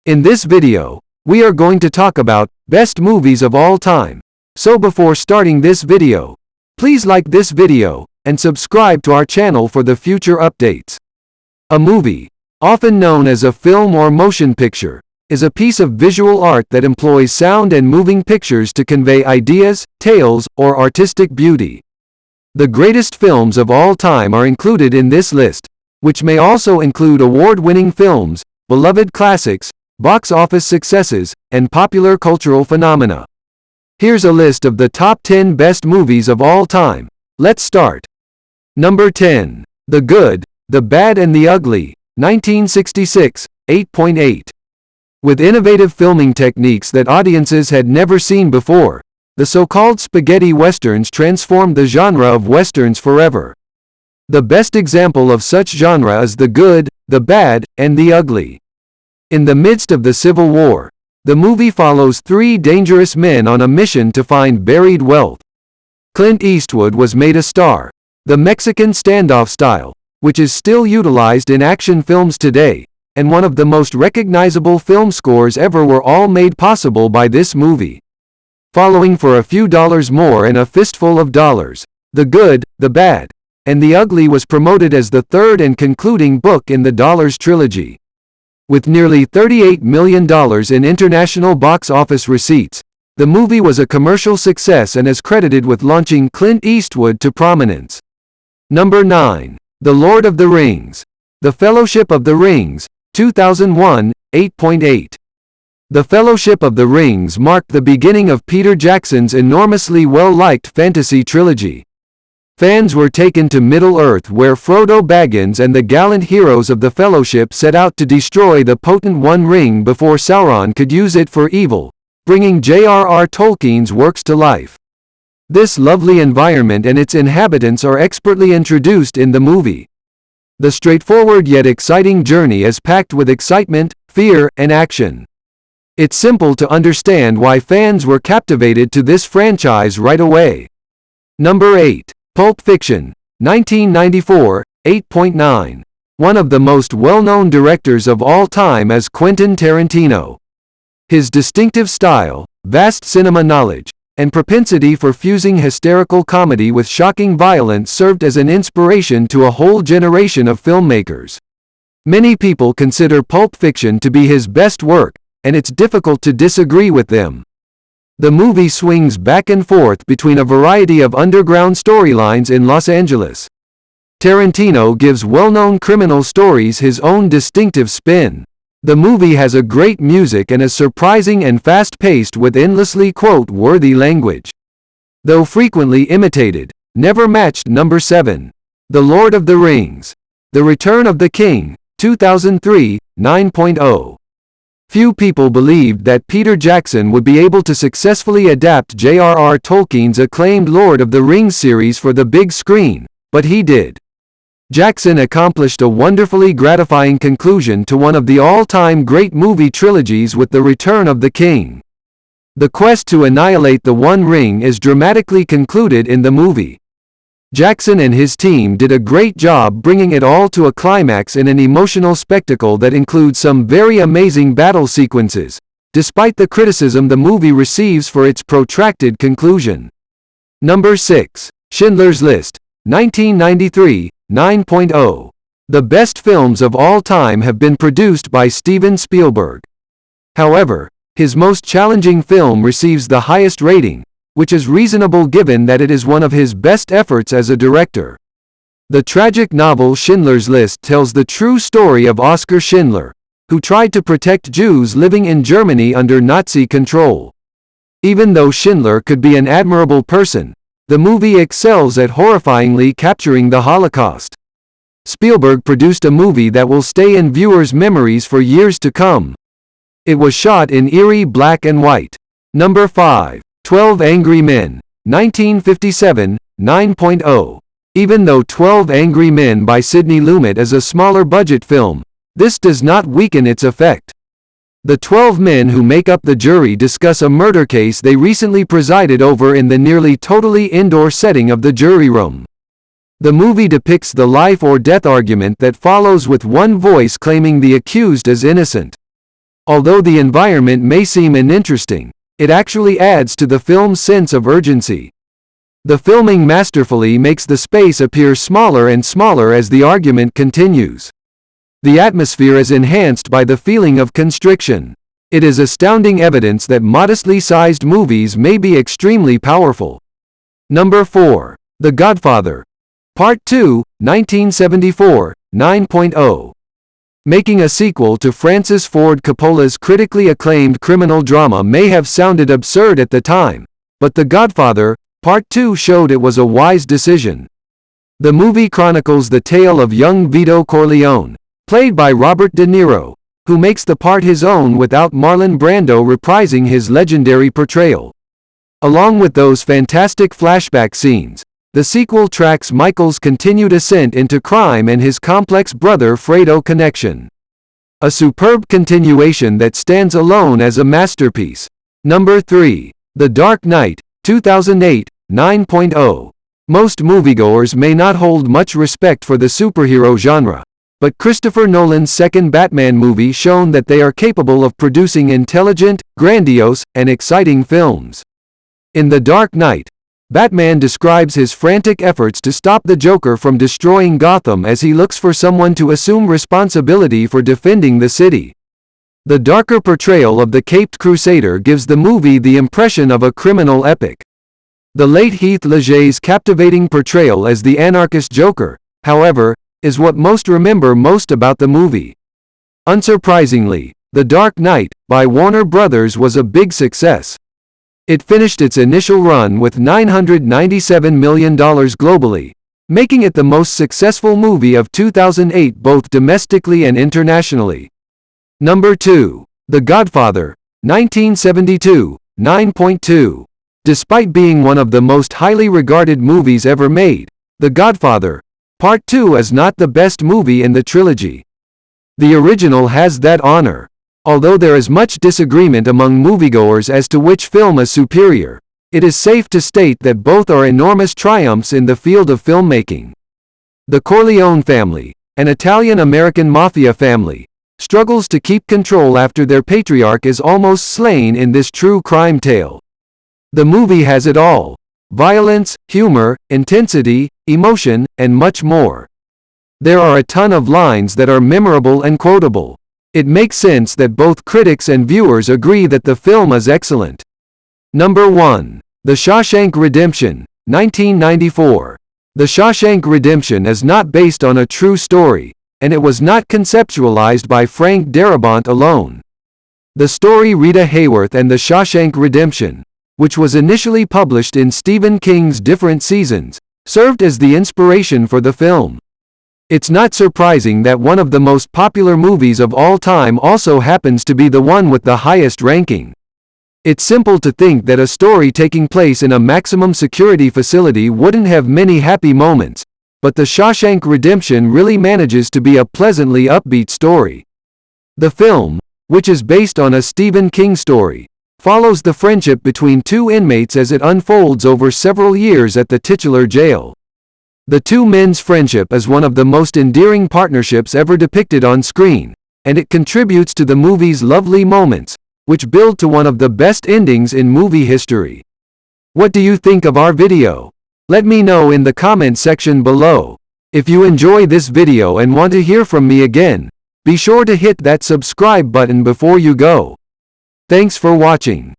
In this video, we are going to talk about best movies of all time. So before starting this video, please like this video and subscribe to our channel for the future updates. A movie, often known as a film or motion picture, is a piece of visual art that employs sound and moving pictures to convey ideas, tales, or artistic beauty. The greatest films of all time are included in this list, which may also include award-winning films, beloved classics, box office successes, and popular cultural phenomena. Here's a list of the top 10 best movies of all time. Let's start. Number 10. The Good, the Bad and the Ugly, 1966, 8.8. With innovative filming techniques that audiences had never seen before, the so-called spaghetti westerns transformed the genre of westerns forever. The best example of such genre is The Good, the Bad, and the Ugly. In the midst of the Civil War, the movie follows three dangerous men on a mission to find buried wealth. Clint Eastwood was made a star. The Mexican standoff style, which is still utilized in action films today, and one of the most recognizable film scores ever were all made possible by this movie. Following For a Few Dollars More and A Fistful of Dollars, The Good, the Bad, and the Ugly was promoted as the third and concluding book in the Dollars trilogy. With nearly $38 million in international box office receipts, the movie was a commercial success and is credited with launching Clint Eastwood to prominence. Number 9. The Lord of the Rings. The Fellowship of the Rings, 2001, 8.8. The Fellowship of the Rings marked the beginning of Peter Jackson's enormously well-liked fantasy trilogy. Fans were taken to Middle-earth where Frodo Baggins and the gallant heroes of the Fellowship set out to destroy the potent One Ring before Sauron could use it for evil, bringing J.R.R. Tolkien's works to life. This lovely environment and its inhabitants are expertly introduced in the movie. The straightforward yet exciting journey is packed with excitement, fear, and action. It's simple to understand why fans were captivated to this franchise right away. Number 8. Pulp Fiction, 1994, 8.9. One of the most well-known directors of all time is Quentin Tarantino. His distinctive style, vast cinema knowledge, and propensity for fusing hysterical comedy with shocking violence served as an inspiration to a whole generation of filmmakers. Many people consider Pulp Fiction to be his best work, and it's difficult to disagree with them. The movie swings back and forth between a variety of underground storylines in Los Angeles. Tarantino gives well-known criminal stories his own distinctive spin. The movie has a great music and is surprising and fast-paced with endlessly quote-worthy language. Though frequently imitated, never matched. Number 7. The Lord of the Rings. The Return of the King, 2003, 9.0. Few people believed that Peter Jackson would be able to successfully adapt J.R.R. Tolkien's acclaimed Lord of the Rings series for the big screen, but he did. Jackson accomplished a wonderfully gratifying conclusion to one of the all-time great movie trilogies with The Return of the King. The quest to annihilate the One Ring is dramatically concluded in the movie. Jackson and his team did a great job bringing it all to a climax in an emotional spectacle that includes some very amazing battle sequences, despite the criticism the movie receives for its protracted conclusion. Number 6. Schindler's List, 1993, 9.0. The best films of all time have been produced by Steven Spielberg. However, his most challenging film receives the highest rating, which is reasonable given that it is one of his best efforts as a director. The tragic novel Schindler's List tells the true story of Oskar Schindler, who tried to protect Jews living in Germany under Nazi control. Even though Schindler could be an admirable person, the movie excels at horrifyingly capturing the Holocaust. Spielberg produced a movie that will stay in viewers' memories for years to come. It was shot in eerie black and white. Number 5. 12 Angry Men, 1957, 9.0. Even though 12 Angry Men by Sidney Lumet is a smaller budget film, this does not weaken its effect. The 12 men who make up the jury discuss a murder case they recently presided over in the nearly totally indoor setting of the jury room. The movie depicts the life or death argument that follows with one voice claiming the accused is innocent. Although the environment may seem uninteresting, it actually adds to the film's sense of urgency. The filming masterfully makes the space appear smaller and smaller as the argument continues. The atmosphere is enhanced by the feeling of constriction. It is astounding evidence that modestly sized movies may be extremely powerful. Number 4. The Godfather. Part 2, 1974, 9.0. Making a sequel to Francis Ford Coppola's critically acclaimed criminal drama may have sounded absurd at the time, but The Godfather, Part 2 showed it was a wise decision. The movie chronicles the tale of young Vito Corleone, played by Robert De Niro, who makes the part his own without Marlon Brando reprising his legendary portrayal. Along with those fantastic flashback scenes, the sequel tracks Michael's continued ascent into crime and his complex brother Fredo connection. A superb continuation that stands alone as a masterpiece. Number 3. The Dark Knight, 2008, 9.0. Most moviegoers may not hold much respect for the superhero genre, but Christopher Nolan's second Batman movie shown that they are capable of producing intelligent, grandiose, and exciting films. In The Dark Knight, Batman describes his frantic efforts to stop the Joker from destroying Gotham as he looks for someone to assume responsibility for defending the city. The darker portrayal of the Caped Crusader gives the movie the impression of a criminal epic. The late Heath Ledger's captivating portrayal as the anarchist Joker, however, is what most remember most about the movie. Unsurprisingly, The Dark Knight, by Warner Brothers was a big success. It finished its initial run with $997 million globally, making it the most successful movie of 2008 both domestically and internationally. Number 2. The Godfather, 1972, 9.2. Despite being one of the most highly regarded movies ever made, The Godfather, Part 2 is not the best movie in the trilogy. The original has that honor. Although there is much disagreement among moviegoers as to which film is superior, it is safe to state that both are enormous triumphs in the field of filmmaking. The Corleone family, an Italian-American mafia family, struggles to keep control after their patriarch is almost slain in this true crime tale. The movie has it all: violence, humor, intensity, emotion, and much more. There are a ton of lines that are memorable and quotable. It makes sense that both critics and viewers agree that the film is excellent. Number 1. The Shawshank Redemption, 1994. The Shawshank Redemption is not based on a true story, and it was not conceptualized by Frank Darabont alone. The story Rita Hayworth and The Shawshank Redemption, which was initially published in Stephen King's different seasons, served as the inspiration for the film. It's not surprising that one of the most popular movies of all time also happens to be the one with the highest ranking. It's simple to think that a story taking place in a maximum security facility wouldn't have many happy moments, but The Shawshank Redemption really manages to be a pleasantly upbeat story. The film, which is based on a Stephen King story, follows the friendship between two inmates as it unfolds over several years at the titular jail. The two men's friendship is one of the most endearing partnerships ever depicted on screen, and it contributes to the movie's lovely moments, which build to one of the best endings in movie history. What do you think of our video? Let me know in the comment section below. If you enjoy this video and want to hear from me again, be sure to hit that subscribe button before you go. Thanks for watching.